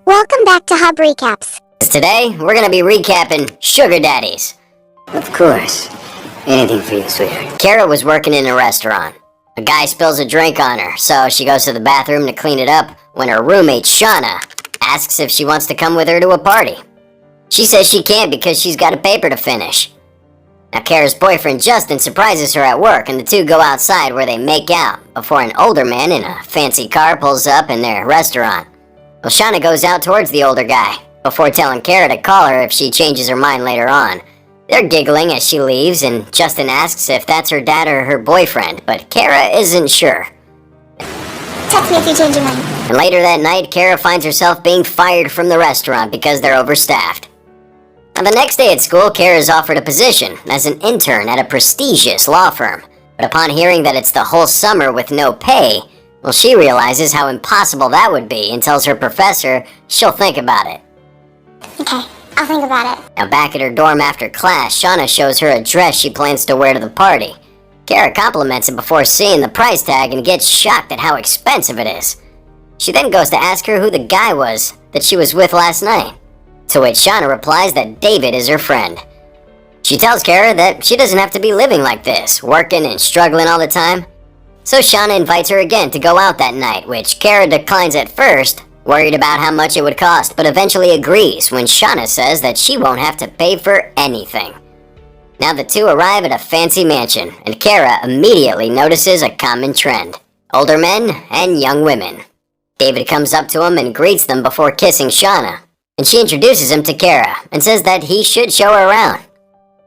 Welcome back to Hub Recaps. Today, we're gonna be recapping Sugar Daddies. Of course. Anything for you, sweetheart. Kara was working in a restaurant. A guy spills a drink on her, so she goes to the bathroom to clean it up when her roommate, Shauna, asks if she wants to come with her to a party. She says she can't because she's got a paper to finish. Now, Kara's boyfriend, Justin, surprises her at work, and the two go outside where they make out before an older man in a fancy car pulls up in their restaurant. Well, Shauna goes out towards the older guy, before telling Kara to call her if she changes her mind later on. They're giggling as she leaves, and Justin asks if that's her dad or her boyfriend, but Kara isn't sure. Text me if you change your mind. And later that night, Kara finds herself being fired from the restaurant because they're overstaffed. Now, the next day at school, Kara is offered a position as an intern at a prestigious law firm. But upon hearing that it's the whole summer with no pay, well, she realizes how impossible that would be and tells her professor she'll think about it. Okay, I'll think about it. Now, back at her dorm after class, Shauna shows her a dress she plans to wear to the party. Kara compliments it before seeing the price tag and gets shocked at how expensive it is. She then goes to ask her who the guy was that she was with last night, to which Shauna replies that David is her friend. She tells Kara that she doesn't have to be living like this, working and struggling all the time. So Shauna invites her again to go out that night, which Kara declines at first, worried about how much it would cost, but eventually agrees when Shauna says that she won't have to pay for anything. Now the two arrive at a fancy mansion, and Kara immediately notices a common trend: older men and young women. David comes up to him and greets them before kissing Shauna, and she introduces him to Kara and says that he should show her around.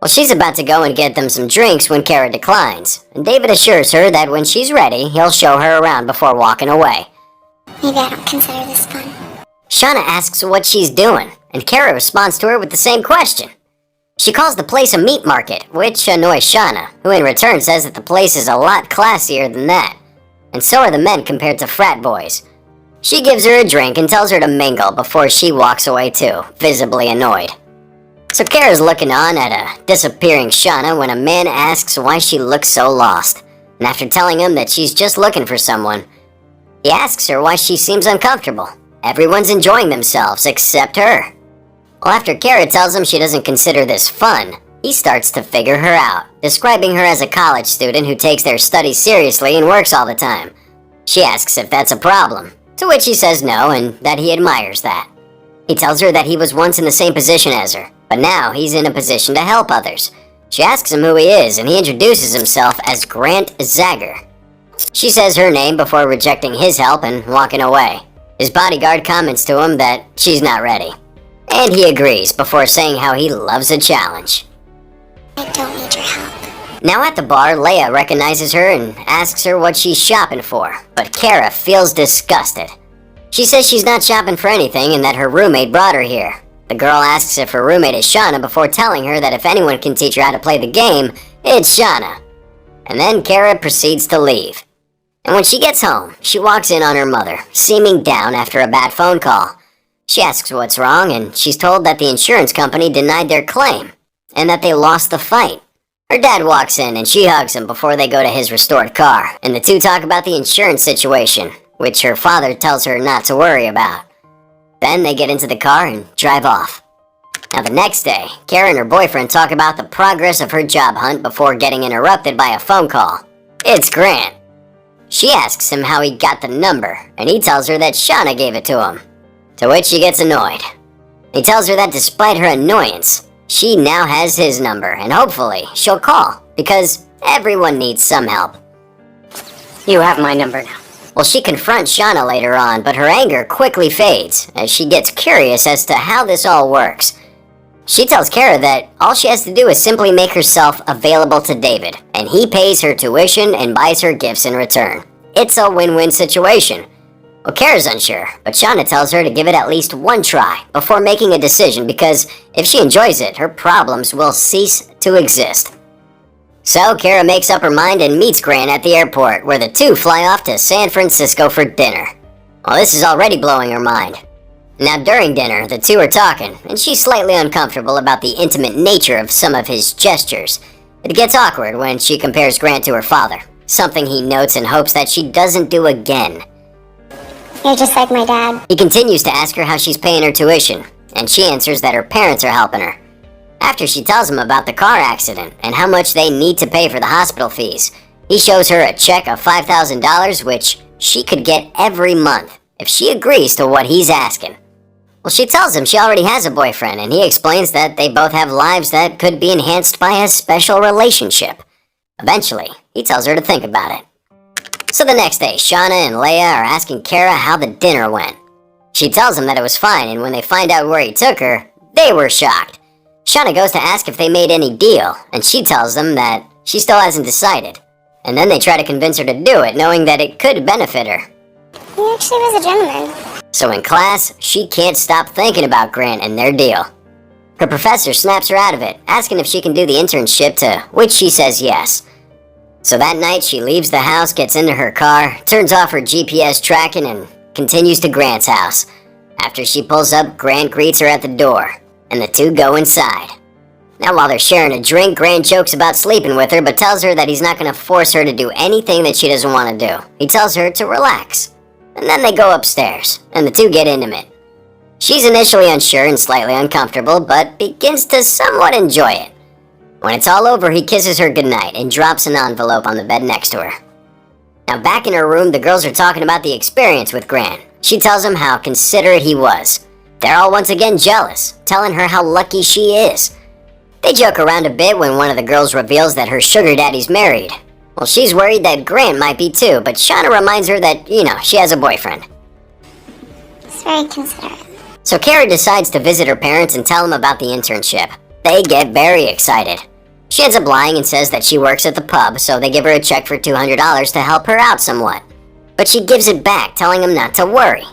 Well, she's about to go and get them some drinks when Kara declines, and David assures her that when she's ready, he'll show her around before walking away. Maybe I don't consider this fun. Shauna asks what she's doing, and Kara responds to her with the same question. She calls the place a meat market, which annoys Shauna, who in return says that the place is a lot classier than that, and so are the men compared to frat boys. She gives her a drink and tells her to mingle before she walks away too, visibly annoyed. So Kara's looking on at a disappearing Shauna when a man asks why she looks so lost, and after telling him that she's just looking for someone, he asks her why she seems uncomfortable. Everyone's enjoying themselves except her. Well, after Kara tells him she doesn't consider this fun, he starts to figure her out, describing her as a college student who takes their studies seriously and works all the time. She asks if that's a problem, to which he says no and that he admires that. He tells her that he was once in the same position as her, but now he's in a position to help others. She asks him who he is, and he introduces himself as Grant Zagger. She says her name before rejecting his help and walking away. His bodyguard comments to him that she's not ready, and he agrees before saying how he loves a challenge. I don't need your help. Now at the bar, Leia recognizes her and asks her what she's shopping for, but Kara feels disgusted. She says she's not shopping for anything and that her roommate brought her here. The girl asks if her roommate is Shauna before telling her that if anyone can teach her how to play the game, it's Shauna. And then Kara proceeds to leave. And when she gets home, she walks in on her mother, seeming down after a bad phone call. She asks what's wrong, and she's told that the insurance company denied their claim, and that they lost the fight. Her dad walks in and she hugs him before they go to his restored car, and the two talk about the insurance situation, which her father tells her not to worry about. Then they get into the car and drive off. Now the next day, Kara and her boyfriend talk about the progress of her job hunt before getting interrupted by a phone call. It's Grant. She asks him how he got the number, and he tells her that Shauna gave it to him, to which she gets annoyed. He tells her that despite her annoyance, she now has his number, and hopefully she'll call, because everyone needs some help. You have my number now. Well, she confronts Shauna later on, but her anger quickly fades as she gets curious as to how this all works. She tells Kara that all she has to do is simply make herself available to David, and he pays her tuition and buys her gifts in return. It's a win-win situation. Well, Kara's unsure, but Shauna tells her to give it at least one try before making a decision because if she enjoys it, her problems will cease to exist. So Kara makes up her mind and meets Grant at the airport, where the two fly off to San Francisco for dinner. Well, this is already blowing her mind. Now during dinner, the two are talking, and she's slightly uncomfortable about the intimate nature of some of his gestures. It gets awkward when she compares Grant to her father, something he notes and hopes that she doesn't do again. You're just like my dad. He continues to ask her how she's paying her tuition, and she answers that her parents are helping her. After she tells him about the car accident and how much they need to pay for the hospital fees, he shows her a check of $5,000 which she could get every month if she agrees to what he's asking. Well, she tells him she already has a boyfriend, and he explains that they both have lives that could be enhanced by a special relationship. Eventually, he tells her to think about it. So the next day, Shauna and Leia are asking Kara how the dinner went. She tells him that it was fine, and when they find out where he took her, they were shocked. Shauna goes to ask if they made any deal, and she tells them that she still hasn't decided. And then they try to convince her to do it, knowing that it could benefit her. He actually was a gentleman. So in class, she can't stop thinking about Grant and their deal. Her professor snaps her out of it, asking if she can do the internship, to which she says yes. So that night, she leaves the house, gets into her car, turns off her GPS tracking, and continues to Grant's house. After she pulls up, Grant greets her at the door, and the two go inside. Now while they're sharing a drink, Grant jokes about sleeping with her, but tells her that he's not going to force her to do anything that she doesn't want to do. He tells her to relax. And then they go upstairs, and the two get intimate. She's initially unsure and slightly uncomfortable, but begins to somewhat enjoy it. When it's all over, he kisses her goodnight and drops an envelope on the bed next to her. Now back in her room, the girls are talking about the experience with Grant. She tells him how considerate he was. They're all once again jealous, telling her how lucky she is. They joke around a bit when one of the girls reveals that her sugar daddy's married. Well, she's worried that Grant might be too, but Shauna reminds her that, she has a boyfriend. It's very considerate. So Kara decides to visit her parents and tell them about the internship. They get very excited. She ends up lying and says that she works at the pub, so they give her a check for $200 to help her out somewhat. But she gives it back, telling him not to worry.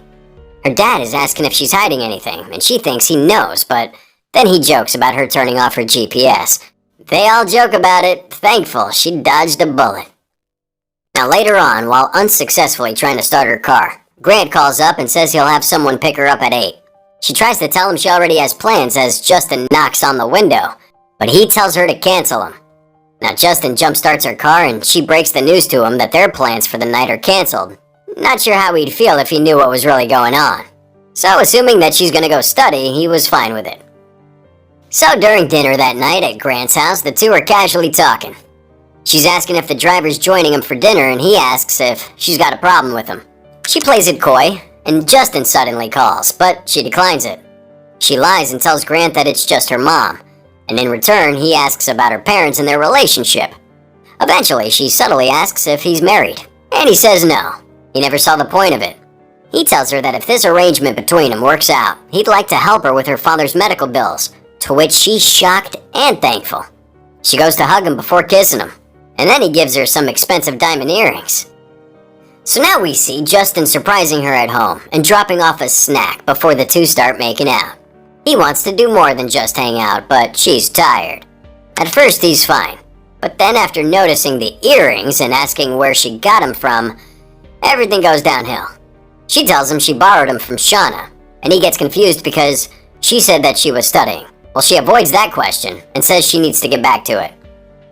Her dad is asking if she's hiding anything, and she thinks he knows, but then he jokes about her turning off her GPS. They all joke about it, thankful she dodged a bullet. Now later on, while unsuccessfully trying to start her car, Grant calls up and says he'll have someone pick her up at 8. She tries to tell him she already has plans as Justin knocks on the window, but he tells her to cancel them. Now Justin jump-starts her car and she breaks the news to him that their plans for the night are canceled. Not sure how he'd feel if he knew what was really going on. So assuming that she's gonna go study, he was fine with it. So during dinner that night at Grant's house, the two are casually talking. She's asking if the driver's joining him for dinner, and he asks if she's got a problem with him. She plays it coy, and Justin suddenly calls, but she declines it. She lies and tells Grant that it's just her mom, and in return, he asks about her parents and their relationship. Eventually, she subtly asks if he's married, and he says no. He never saw the point of it. He tells her that if this arrangement between them works out, he'd like to help her with her father's medical bills, to which she's shocked and thankful. She goes to hug him before kissing him, and then he gives her some expensive diamond earrings. So now we see Justin surprising her at home and dropping off a snack before the two start making out. He wants to do more than just hang out, but she's tired. At first he's fine, but then after noticing the earrings and asking where she got them from, everything goes downhill. She tells him she borrowed them from Shauna, and he gets confused because she said that she was studying. Well, she avoids that question and says she needs to get back to it.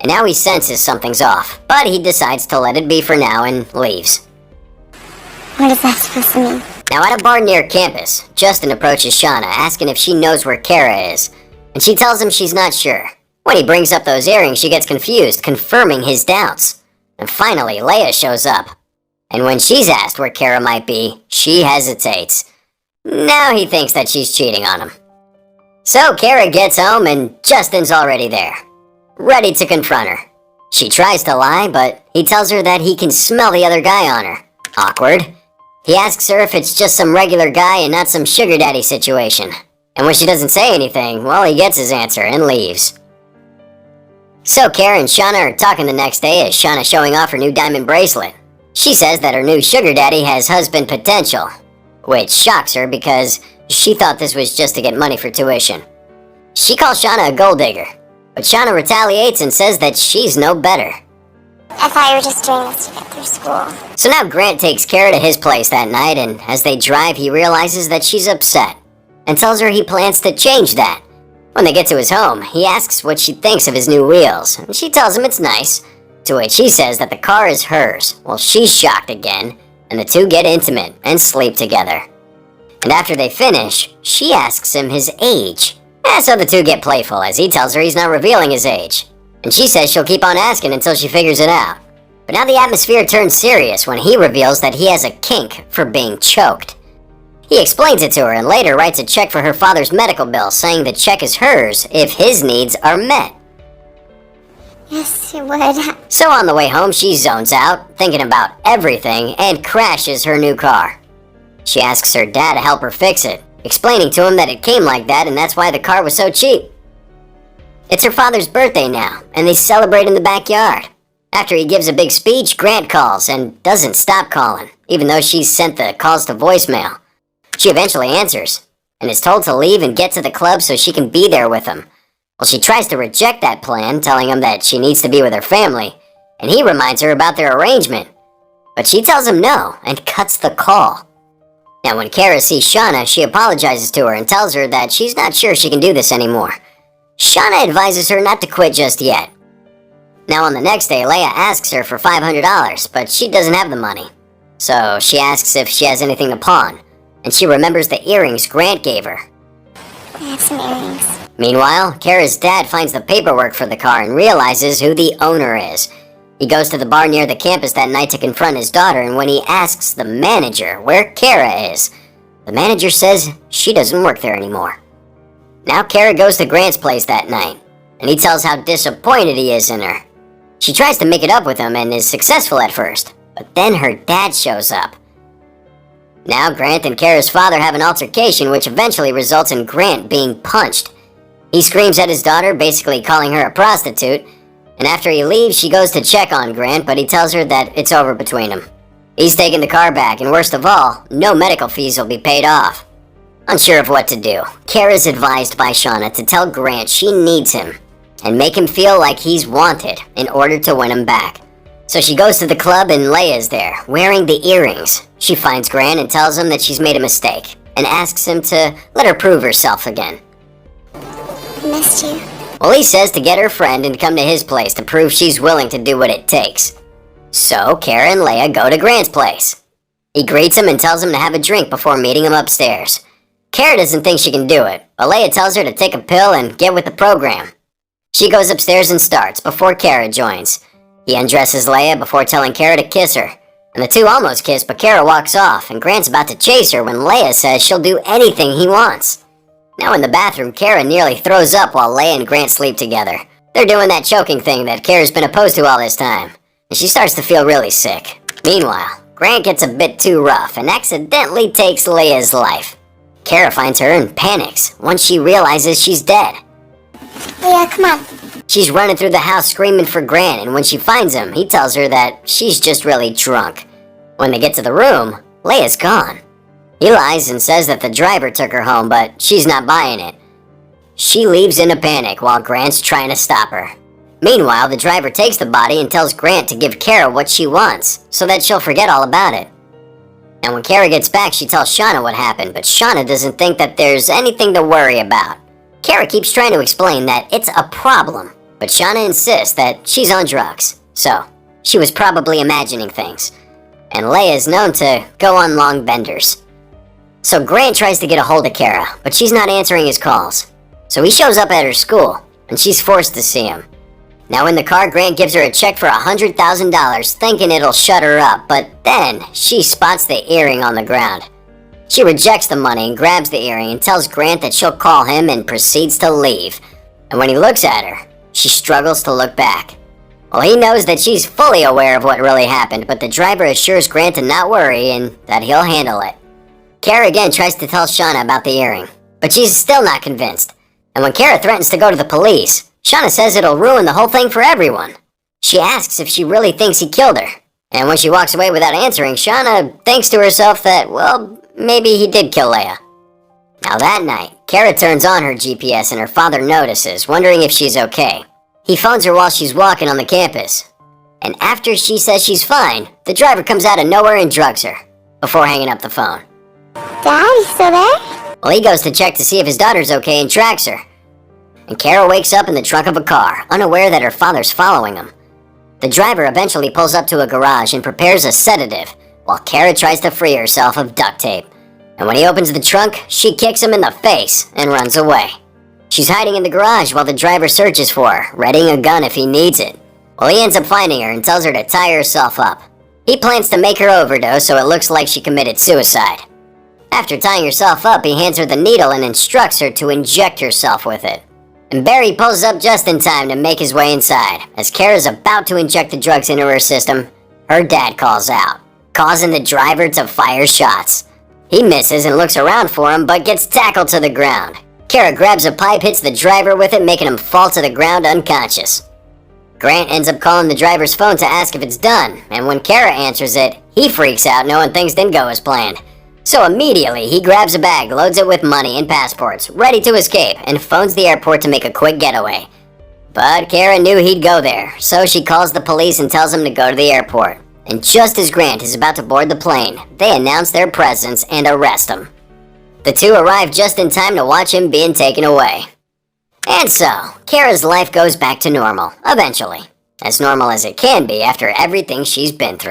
And now he senses something's off, but he decides to let it be for now and leaves. What is that supposed to mean? Now at a bar near campus, Justin approaches Shauna asking if she knows where Kara is, and she tells him she's not sure. When he brings up those earrings, she gets confused, confirming his doubts. And finally, Leia shows up. And when she's asked where Kara might be, she hesitates. Now he thinks that she's cheating on him. So Kara gets home and Justin's already there, ready to confront her. She tries to lie, but he tells her that he can smell the other guy on her. Awkward. He asks her if it's just some regular guy and not some sugar daddy situation. And when she doesn't say anything, well, he gets his answer and leaves. So Kara and Shauna are talking the next day as Shauna's showing off her new diamond bracelet. She says that her new sugar daddy has husband potential, which shocks her because she thought this was just to get money for tuition. She calls Shauna a gold digger, but Shauna retaliates and says that she's no better. I thought you were just doing this to get through school. So now Grant takes Kara to his place that night, and as they drive, he realizes that she's upset and tells her he plans to change that. When they get to his home, he asks what she thinks of his new wheels, and she tells him it's nice, to which he says that the car is hers. Well, she's shocked again and the two get intimate and sleep together. And after they finish, she asks him his age. So the two get playful as he tells her he's not revealing his age. And she says she'll keep on asking until she figures it out. But now the atmosphere turns serious when he reveals that he has a kink for being choked. He explains it to her and later writes a check for her father's medical bill, saying the check is hers if his needs are met. Yes, it would. So on the way home, she zones out, thinking about everything, and crashes her new car. She asks her dad to help her fix it, explaining to him that it came like that and that's why the car was so cheap. It's her father's birthday now, and they celebrate in the backyard. After he gives a big speech, Grant calls and doesn't stop calling, even though she's sent the calls to voicemail. She eventually answers, and is told to leave and get to the club so she can be there with him. Well, she tries to reject that plan, telling him that she needs to be with her family, and he reminds her about their arrangement. But she tells him no, and cuts the call. Now when Kara sees Shauna, she apologizes to her and tells her that she's not sure she can do this anymore. Shauna advises her not to quit just yet. Now on the next day, Leia asks her for $500, but she doesn't have the money. So she asks if she has anything to pawn, and she remembers the earrings Grant gave her. I have some earrings. Meanwhile, Kara's dad finds the paperwork for the car and realizes who the owner is. He goes to the bar near the campus that night to confront his daughter, and when he asks the manager where Kara is, the manager says she doesn't work there anymore. Now Kara goes to Grant's place that night, and he tells how disappointed he is in her. She tries to make it up with him and is successful at first, but then her dad shows up. Now Grant and Kara's father have an altercation which eventually results in Grant being punched. He screams at his daughter, basically calling her a prostitute, and after he leaves, she goes to check on Grant, but he tells her that it's over between them. He's taking the car back, and worst of all, no medical fees will be paid off. Unsure of what to do, Kara's advised by Shauna to tell Grant she needs him, and make him feel like he's wanted in order to win him back. So she goes to the club and Leia's there, wearing the earrings. She finds Grant and tells him that she's made a mistake, and asks him to let her prove herself again. I missed you. Well, he says to get her friend and come to his place to prove she's willing to do what it takes. So Kara and Leia go to Grant's place. He greets him and tells him to have a drink before meeting him upstairs. Kara doesn't think she can do it, but Leia tells her to take a pill and get with the program. She goes upstairs and starts before Kara joins. He undresses Leia before telling Kara to kiss her, and the two almost kiss, but Kara walks off, and Grant's about to chase her when Leia says she'll do anything he wants. Now in the bathroom, Kara nearly throws up while Leia and Grant sleep together. They're doing that choking thing that Kara's been opposed to all this time, and she starts to feel really sick. Meanwhile, Grant gets a bit too rough and accidentally takes Leia's life. Kara finds her and panics once she realizes she's dead. Leia, come on. She's running through the house screaming for Grant, and when she finds him, he tells her that she's just really drunk. When they get to the room, Leia's gone. He lies and says that the driver took her home, but she's not buying it. She leaves in a panic while Grant's trying to stop her. Meanwhile, the driver takes the body and tells Grant to give Kara what she wants, so that she'll forget all about it. And when Kara gets back, she tells Shauna what happened, but Shauna doesn't think that there's anything to worry about. Kara keeps trying to explain that it's a problem, but Shauna insists that she's on drugs, so she was probably imagining things. And Leia is known to go on long benders. So Grant tries to get a hold of Kara, but she's not answering his calls. So he shows up at her school, and she's forced to see him. Now in the car, Grant gives her a check for $100,000, thinking it'll shut her up, but then she spots the earring on the ground. She rejects the money and grabs the earring and tells Grant that she'll call him and proceeds to leave. And when he looks at her, she struggles to look back. Well, he knows that she's fully aware of what really happened, but the driver assures Grant to not worry and that he'll handle it. Kara again tries to tell Shauna about the earring, but she's still not convinced. And when Kara threatens to go to the police, Shauna says it'll ruin the whole thing for everyone. She asks if she really thinks he killed her. And when she walks away without answering, Shauna thinks to herself that, well, maybe he did kill Leia. Now that night, Kara turns on her GPS and her father notices, wondering if she's okay. He phones her while she's walking on the campus. And after she says she's fine, the driver comes out of nowhere and drugs her, before hanging up the phone. Dad, you still there? Well, he goes to check to see if his daughter's okay and tracks her. And Kara wakes up in the trunk of a car, unaware that her father's following him. The driver eventually pulls up to a garage and prepares a sedative, while Kara tries to free herself of duct tape. And when he opens the trunk, she kicks him in the face and runs away. She's hiding in the garage while the driver searches for her, readying a gun if he needs it. Well, he ends up finding her and tells her to tie herself up. He plans to make her overdose so it looks like she committed suicide. After tying herself up, he hands her the needle and instructs her to inject herself with it. And Barry pulls up just in time to make his way inside. As Kara's about to inject the drugs into her system, her dad calls out, causing the driver to fire shots. He misses and looks around for him, but gets tackled to the ground. Kara grabs a pipe, hits the driver with it, making him fall to the ground unconscious. Grant ends up calling the driver's phone to ask if it's done, and when Kara answers it, he freaks out knowing things didn't go as planned. So immediately, he grabs a bag, loads it with money and passports, ready to escape, and phones the airport to make a quick getaway. But Kara knew he'd go there, so she calls the police and tells him to go to the airport. And just as Grant is about to board the plane, they announce their presence and arrest him. The two arrive just in time to watch him being taken away. And so, Kara's life goes back to normal, eventually. As normal as it can be after everything she's been through.